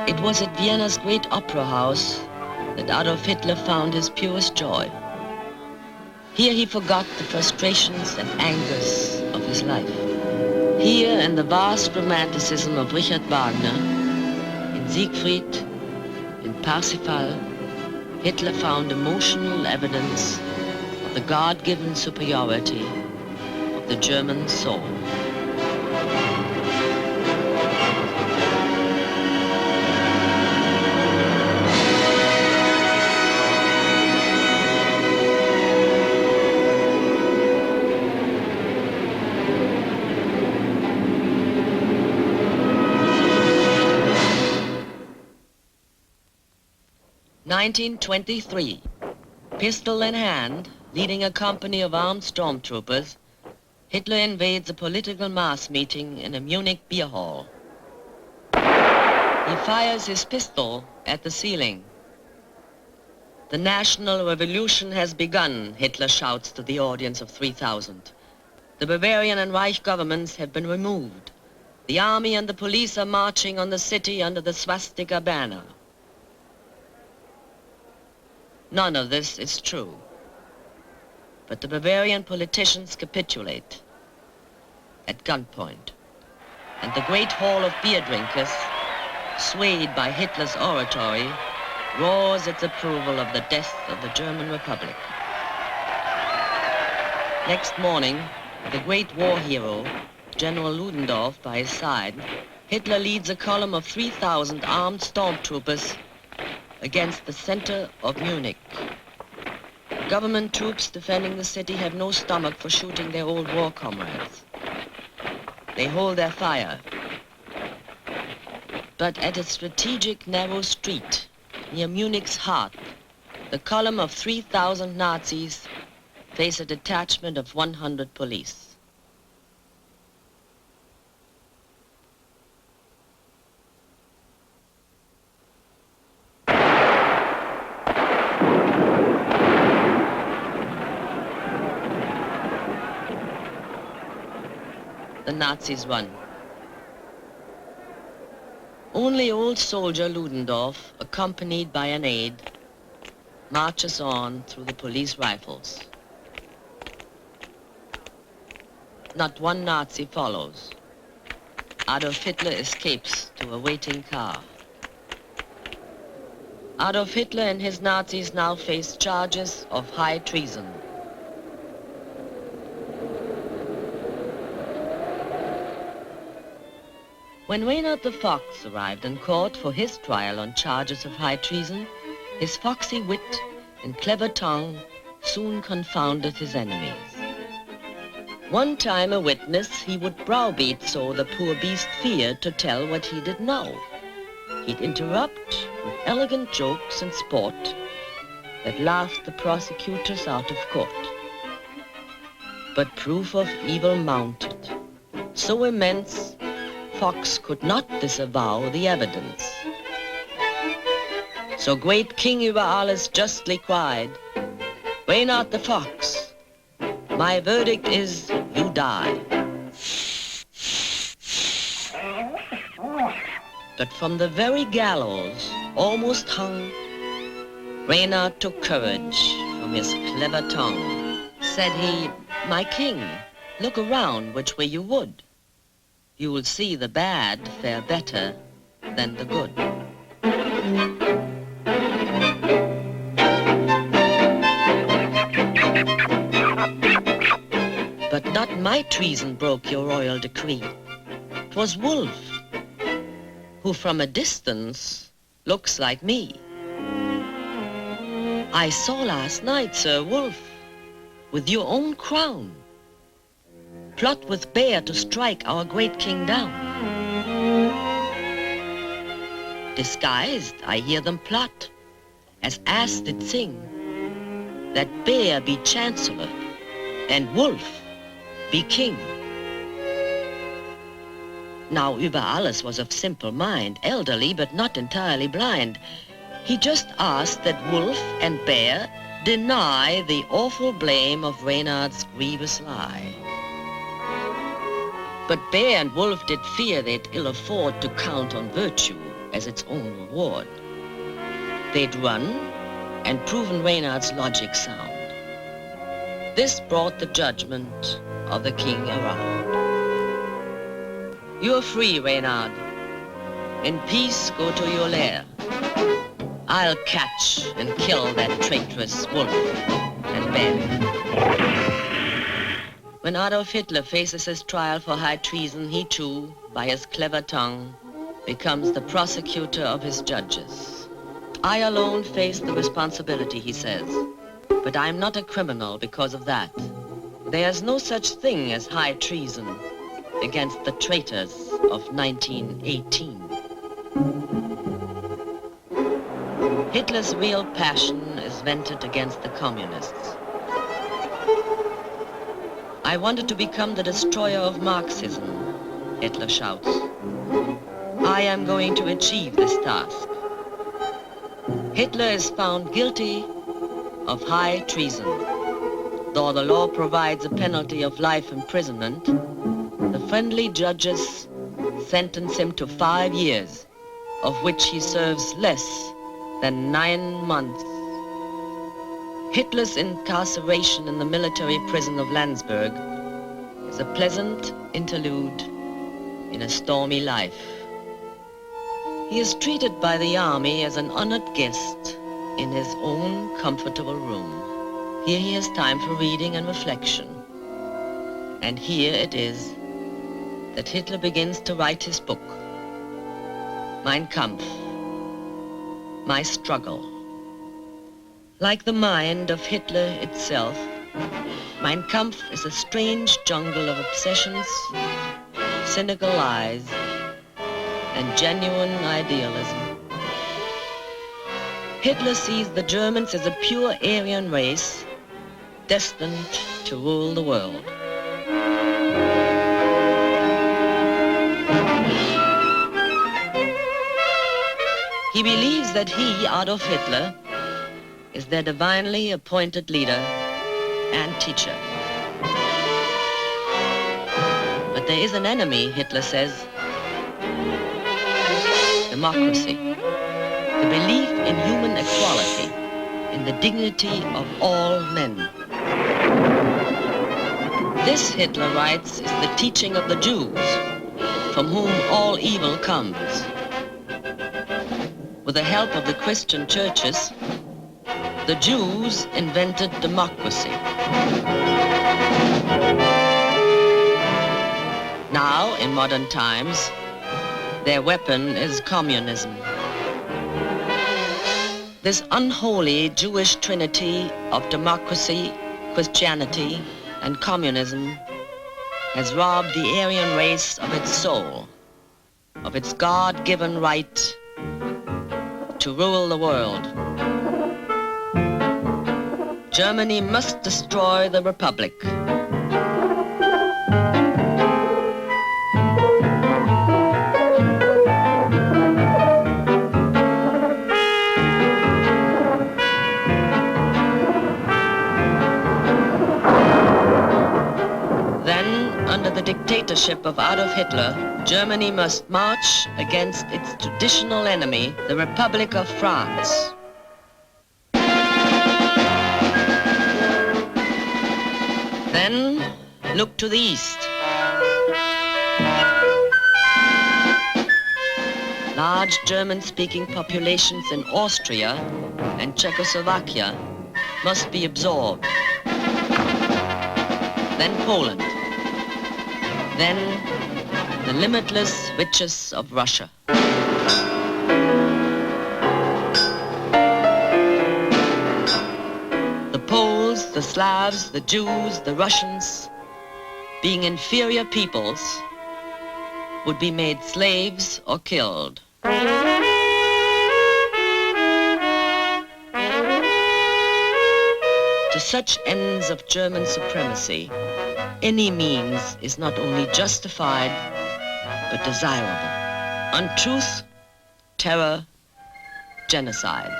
It was at Vienna's great opera house that Adolf Hitler found his purest joy. Here he forgot the frustrations and angers of his life. Here, in the vast romanticism of Richard Wagner, in Siegfried, in Parsifal, Hitler found emotional evidence of the God-given superiority of the German soul. (1923), pistol in hand, leading a company of armed stormtroopers, Hitler invades a political mass meeting in a Munich beer hall. He fires his pistol at the ceiling. "The national revolution has begun," Hitler shouts to the audience of 3,000. "The Bavarian and Reich governments have been removed. The army and the police are marching on the city under the swastika banner." None of this is true. But the Bavarian politicians capitulate at gunpoint, and the great hall of beer drinkers, swayed by Hitler's oratory, roars its approval of the death of the German Republic. Next morning, the great war hero, General Ludendorff, by his side, Hitler leads a column of 3,000 armed stormtroopers against the center of Munich. Government troops defending the city have no stomach for shooting their old war comrades. They hold their fire. But at a strategic narrow street near Munich's heart, the column of 3,000 Nazis face a detachment of 100 police. The Nazis run. Only old soldier Ludendorff, accompanied by an aide, marches on through the police rifles. Not one Nazi follows. Adolf Hitler escapes to a waiting car. Adolf Hitler and his Nazis now face charges of high treason. When Reynard the Fox arrived in court for his trial on charges of high treason, his foxy wit and clever tongue soon confounded his enemies. One time a witness he would browbeat so the poor beast feared to tell what he did know. He'd interrupt with elegant jokes and sport that laughed the prosecutors out of court. But proof of evil mounted, so immense Fox could not disavow the evidence. So great King über alles justly cried, "Reynard the Fox, my verdict is you die." But from the very gallows, almost hung, Reynard took courage from his clever tongue. Said he, "My king, look around which way you would. You will see the bad fare better than the good." But not my treason broke your royal decree. 'Twas Wolf, who from a distance looks like me. I saw last night Sir Wolf, with your own crown, plot with Bear to strike our great king down. Disguised, I hear them plot, as ass did sing, that Bear be chancellor and Wolf be king. Now über alles was of simple mind, elderly but not entirely blind. He just asked that Wolf and Bear deny the awful blame of Reynard's grievous lie. But Bear and Wolf did fear they'd ill afford to count on virtue, as its own reward. They'd run and proven Reynard's logic sound. This brought the judgment of the king around. You're free, Reynard. In peace, go to your lair. I'll catch and kill that traitorous wolf and bear. When Adolf Hitler faces his trial for high treason, he too, by his clever tongue, becomes the prosecutor of his judges. I alone face the responsibility, he says, but I'm not a criminal because of that. There's no such thing as high treason against the traitors of 1918. Hitler's real passion is vented against the communists. I wanted to become the destroyer of Marxism, Hitler shouts. I am going to achieve this task. Hitler is found guilty of high treason. Though the law provides a penalty of life imprisonment, the friendly judges sentence him to 5 years, of which he serves less than 9 months. Hitler's incarceration in the military prison of Landsberg is a pleasant interlude in a stormy life. He is treated by the army as an honored guest in his own comfortable room. Here he has time for reading and reflection. And here it is that Hitler begins to write his book, Mein Kampf, My Struggle. Like the mind of Hitler itself, Mein Kampf is a strange jungle of obsessions, cynical lies, and genuine idealism. Hitler sees the Germans as a pure Aryan race destined to rule the world. He believes that he, Adolf Hitler, is their divinely appointed leader and teacher. But there is an enemy, Hitler says: democracy, the belief in human equality, in the dignity of all men. This, Hitler writes, is the teaching of the Jews, from whom all evil comes. With the help of the Christian churches, the Jews invented democracy. Now, in modern times, their weapon is communism. This unholy Jewish trinity of democracy, Christianity, and communism has robbed the Aryan race of its soul, of its God-given right to rule the world. Germany must destroy the Republic. Under the dictatorship of Adolf Hitler, Germany must march against its traditional enemy, the Republic of France. Then look to the east. Large German-speaking populations in Austria and Czechoslovakia must be absorbed. Then Poland. Then the limitless riches of Russia. The Poles, the Slavs, the Jews, the Russians, being inferior peoples, would be made slaves or killed. To such ends of German supremacy, any means is not only justified, but desirable. Untruth, terror, genocide.